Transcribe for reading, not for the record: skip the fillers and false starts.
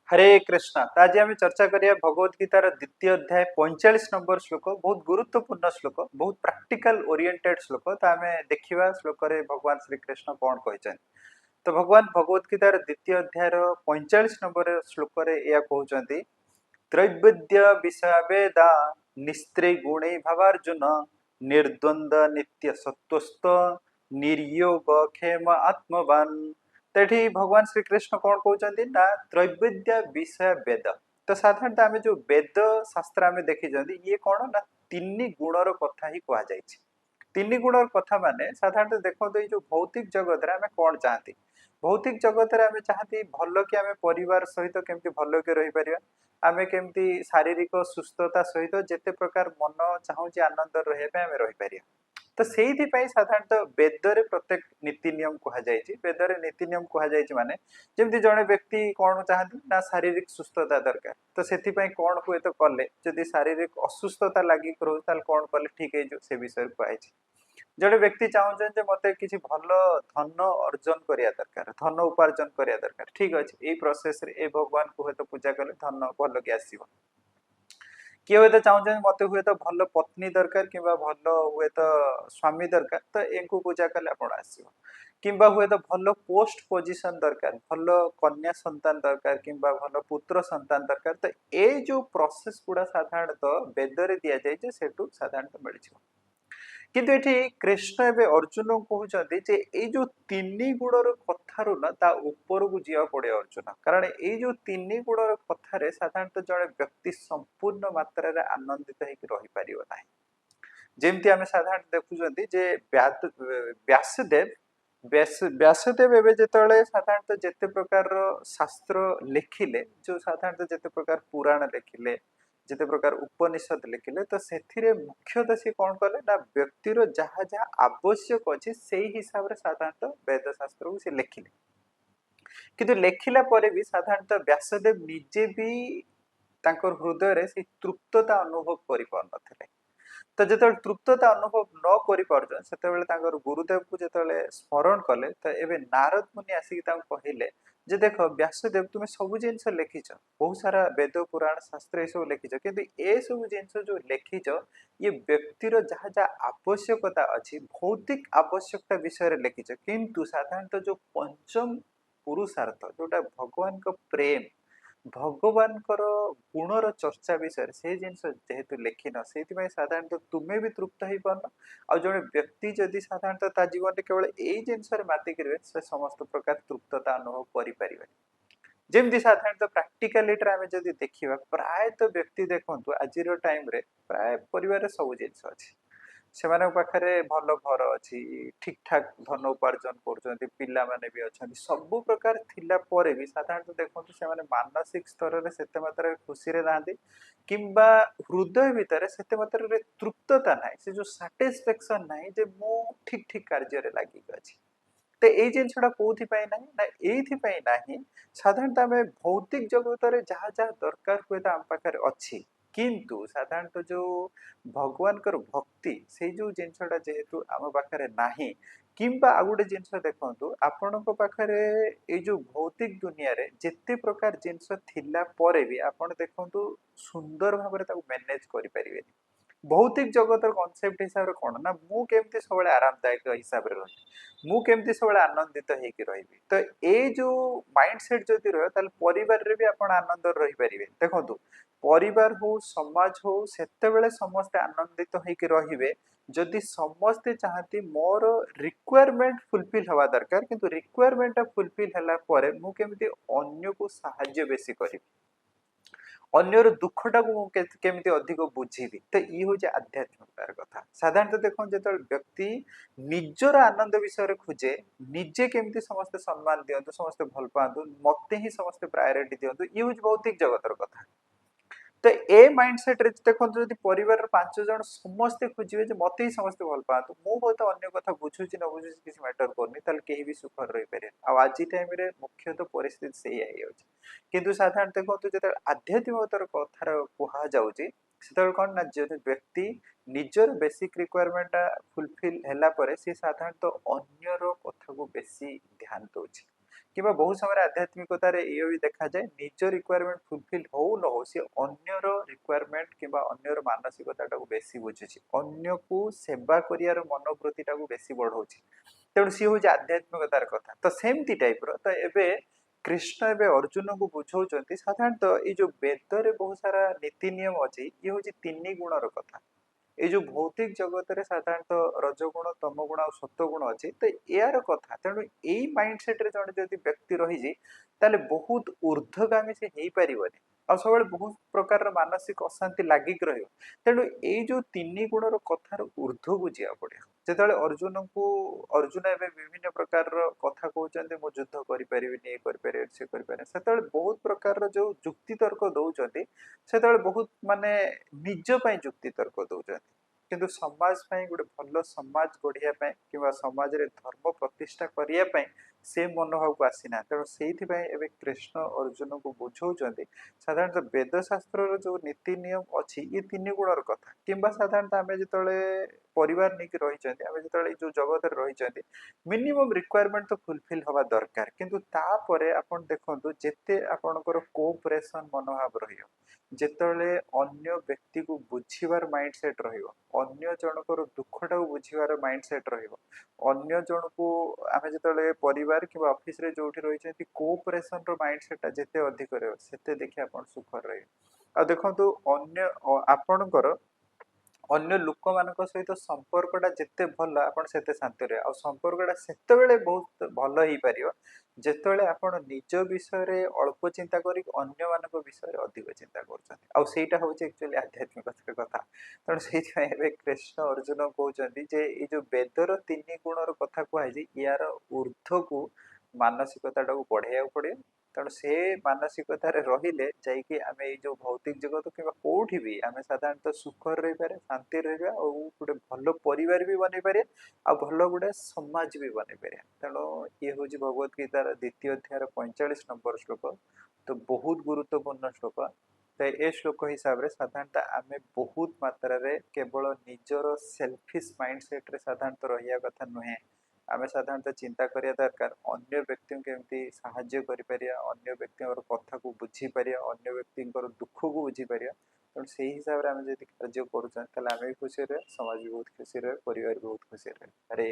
हरे कृष्णा। तो आज आम चर्चा करिया भगवत गीतार द्वितीय अध्याय 45 नंबर श्लोक। बहुत गुरुत्वपूर्ण श्लोक, बहुत प्रैक्टिकल ओरिएंटेड श्लोक। तो आम देखा श्लोक रे भगवान श्री कृष्ण कौन कहते। तो भगवान भगवत गीतार द्वितीय अध्याय 45 नंबर श्लोक रे या कहते, त्रैविद्य विषय वेदा निस्त्री गुणे भवार्जुन निर्द्वंद नित्य सत्वस्थ निर्योग क्षेम आत्मवान। तो ये भगवान श्री कृष्ण कौन कहते ना, त्रैविद्य विषय वेद। तो साधारणतः आम जो वेद शास्त्र आम देखी ये कौन ना, तीन गुणर कथा ही कहुई। तीन गुणर कथा माने साधारणतः देखो, ये जो भौतिक जगत आम कौन चाहती, भौतिक जगत आम चाहती भल कि आम परिवार सहित केमती भल कि रही पारिबा, आमे केमती शारीरिक सुस्थता सहित जेते प्रकार मन चाहूँ आनंद रही आम रही पारिबा। तो से साधारणतः वेदरे प्रत्येक नीति नियम कहुई। वेदरे नीति नियम कहुई माने जमी जड़े व्यक्ति कौन चाहती ना, शारीरिक सुस्थता दरकार। तो से कौन हुए तो कले जदि शारीरिक असुस्थता लगी रोज कौन कले ठीक है, से विषय कहुई। जड़े व्यक्ति चाहते मत किसी भल धन अर्जन करिया दरकार, धन उपार्जन करिया दरकार, ठीक अच्छे ये प्रोसेस रे भगवान को हुए तो पूजा कले धन भल कि आसो। किए हुए तो चाहते मत हुए तो भल पत्नी दरकार कि भल हुए तो स्वामी दरकार, तो इनको पूजा कले आप आसो। किंबा हुए तो भल पोस्ट पोजिशन दरकार, भल कन्या संतान दरकार कि भल पुत्र संतान दरकार। तो ये जो प्रोसेस गुड़ा साधारणतः वेदरे दि जाए सेठू साधारणतः मिल जाए। किंतु ये कृष्ण एवं अर्जुन कहते ये जो तीन गुणर कथार ना ता ऊपर को जा पड़े अर्जुन, कारण ये जो तीन गुणर कथार साधारणतः जड़े व्यक्ति संपूर्ण मात्रा रे आनंदित रही पार ना। जमती आम साधारण देखुं व्यासदेव व्यासदेव एवं जो साधारणतः जिते प्रकार शास्त्र लिखिले, जो साधारणतः जिते प्रकार पुराण लिखिले, जिते प्रकार उपनिषद लिखिले, तो से मुख्यतः सी कौन कले ना, व्यक्तिर जहाँ जहाँ आवश्यक अच्छी से हिसाब से साधारणतः वेद शास्त्र को सी लिखिले। किंतु लिखिला परे भी साधारणतः व्यासदेव निजे भी तांकर हृदय से तृप्तता अनुभव कर पार नथिले। तो जो तृप्तता अनुभव न कर गुरुदेव को जो स्मरण कले, तो ये नारद मुनि आसिक कहले जे देख व्यासदेव तुम्हें सब जिन लिखिच, बहुत सारा वेद पुराण शास्त्र ये सब लिखिच, कि ये सब जिन जो लिखिच ये व्यक्तिर जहाँ जहाँ आवश्यकता अच्छी भौतिक आवश्यकता विषय लिखिच, किंतु साधारणतः जो पंचम पुरुषार्थ जोटा भगवान का प्रेम, भगवान गुणर चर्चा विषय से जिनस जेहेतु लिखिन से साधारणतः तुम्हें भी तृप्त हो पारन। आ जड़े व्यक्ति जदि साधारणतः ता जीवन में केवल यही जिनस मातिक से समस्त प्रकार तृप्तता अनुभव करें। जमी साधारणतः प्राक्टिकालिटी आम जब देखा प्राय तो व्यक्ति देखु आज टाइम रे प्राय परिवार सब जिनस अच्छी, से पाखे भल घर अच्छी, ठीक ठाक धन उपार्जन कर पिला माने भी अच्छा, सब प्रकार थिला परे भी साधारणतः देखो से मानसिक स्तर में सेते मात्रा खुशी रे ना, किंबा हृदय भितर सेते मात्रा तृप्तता ना, से जो साटिस्फेक्शन ना जे मु ठीक ठीक कार्य लगी अच्छी। तो ये जिनसा कौन ना ये साधारणतः आम भौतिक जगत में जहाँ जहाँ दरकार हुए तो आम पाखे अच्छी, किंतु साधारणतः जो भगवान भक्ति से जो जिनसा जेहेतु आम पाखे नाही, किंबा आ गोटे जिनस देखु आपण पाखे ये जो भौतिक दुनिया रे जिते प्रकार जिनस थिला परे भी आपण देखु सुंदर भाव मैनेज करें। भौतिक जगत कनसेप्ट हिसाब से कौन ना, मुझे सब आरामदायक हिसाब से रही, मुझे सब आनंदित हो रही। तो ये जो माइंड सेट जदि रही परिवार रे भी आप आनंद रही पारे। देखो परिवार हो समाज हो से समस्ते आनंदित होते जदि समस्ते चाहती मोर रिक्वायरमेंट फुलफिल हवा दरकार, किंतु रिक्वायरमेंट फुलफिल है मुझे अन्य को साहाय्य बेसी करी, अन्यर दुखटा को केमती अधिक बुझीबी। तो ये हूँ आध्यात्मिकतार कथा। साधारणतः देखो जो व्यक्ति निजर आनंद विषय खोजे, निजे केमती समस्ते सम्मान दिंतु, समस्ते भल पातु, मत ही समस्ते प्रायोरिटी दिंतु, ये हूँ भौतिक जगतर कथा। तो ए माइंडसेट रे देखो जब परिवार 5 जन समस्ते खोजे मत ही समस्ते भल पातु, मुझे तो अन्य कथा बुझुची न बुझुची किसी मैटर करनी, कहीं भी सुख रही पारे। आज टाइम रे मुख्यतः परिस्थिति से किंतु साधारण देखो जो आध्यात्मिकतार कथार कह जाऊँगी से कौन ना, जो व्यक्ति निजर बेसिक रिक्वायरमेंट फुलफिल है सी साधारणतः अन्यर कथा को बेसी ध्यान दौर। कि बहुत समय आध्यात्मिकतार ये भी देखा जाए निज रिक्वायरमेंट फुलफिल हो न हो सी अन्यर रिक्वायरमेंट कि अन्यर मानसिकता बेसी बुझुची अन्य को सेवा करियार मनोवृत्ति बेसी बढ़ाऊँच तेणु सी हूँ आध्यात्मिकतार कथा तो सेमती टाइप तो एबे कृष्ण एवं अर्जुन को बुझाऊँ साधारणतः ये जो वेद बहुत सारा नीति नियम अच्छी ये हूँ तीन गुणर कथा ये जो भौतिक जगत रे साधारणतः रजगुण तमगुण और सत्वगुण अच्छी तो यार कथा तेणु यही माइंड सेट रे जड़े जदि व्यक्ति रही बहुत ऊर्ध्वगामी से हो पारनि आ सब बहुत प्रकार मानसिक अशांति लागिक तेणु ये जो तीन गुणर कथार ऊर्ध्व को जा पड़े जो अर्जुन को अर्जुन एवं विभिन्न प्रकार कथा कहते मु युद्ध कर बहुत प्रकार जो जुक्ति तर्क दौरान से बहुत माने निज जुक्ति तर्क दौरान किंतु समाज गोटे भल समाज गढ़िया कि समाज रे धर्म प्रतिष्ठा करने से मनोभाव को आसीना तेणु से कृष्ण अर्जुन को बुझाऊँ साधारणतः वेद शास्त्र जो नीति नियम अच्छी ये तीन गुणर कथा कि साधारणतः आम जो परिवार नहीं रही जो जो जगत रही मिनिमम रिक्वायरमेंट तो फुलफिल हवा दरकार किंतु तापरे आपण देखंतु जेते आपणकर कोऑपरेशन मनोभाव रहियो जेतले अन्य व्यक्ति को बुझीबार माइंडसेट रहियो अन्य जनकर दुखटा बुझीबार माइंडसेट रहियो अन्य जन को आम जो परिवार कि ऑफिस रे जो रही कोऑपरेशन रो माइंडसेट जेते अधिक रहियो सेते देखि आपण सुखर रहियो आ देखंतु अन्य आपणकर अन्य लोक मान सहित संपर्कटा जिते भल आप शांति रहे आ संपर्कटा से बहुत भल हो पार जिते आप निज विषय अल्प चिंता कर अन्य मान विषय अधिक चिंता करटा हूँ एक्चुअली आध्यात्मिकतार कथा तेणु से कृष्ण अर्जुन कहते ये जो वेदर तीन गुणर कथा कहुई यार ऊर्ध्व को मानसिकता बढ़ाया पड़े तेणु से मानसिकतार रहिले जाइए आम जो भौतिक जगत कि कौटी भी आम साधारणतः सुख रही पारे शांति रहा और गोटे भल परिवार भी बन पारे आ भल गोटे समाज भी बन पारे तेणु ये हूँ भगवत गीतार द्वितीय अध्याय 45 नंबर श्लोक तो बहुत गुरुत्वपूर्ण श्लोक तो ये श्लोक हिसाब से साधारणतः आम बहुत मात्रा केवल निजर सेल्फिश माइंडसेट रे साधारणतः रहा कथा नुहे आम साधारणतः चिंता करिया दरकार अन्य व्यक्ति केमती साहाय्य करिपारिया अन्य व्यक्ति कथा को बुझीपार अन्य व्यक्ति दुख को बुझीपार तेणु से हिसाब से आम जब कार्य करें आम भी खुशी रहे समाज भी बहुत खुशी रहे परिवार भी बहुत खुशी रहे। हरे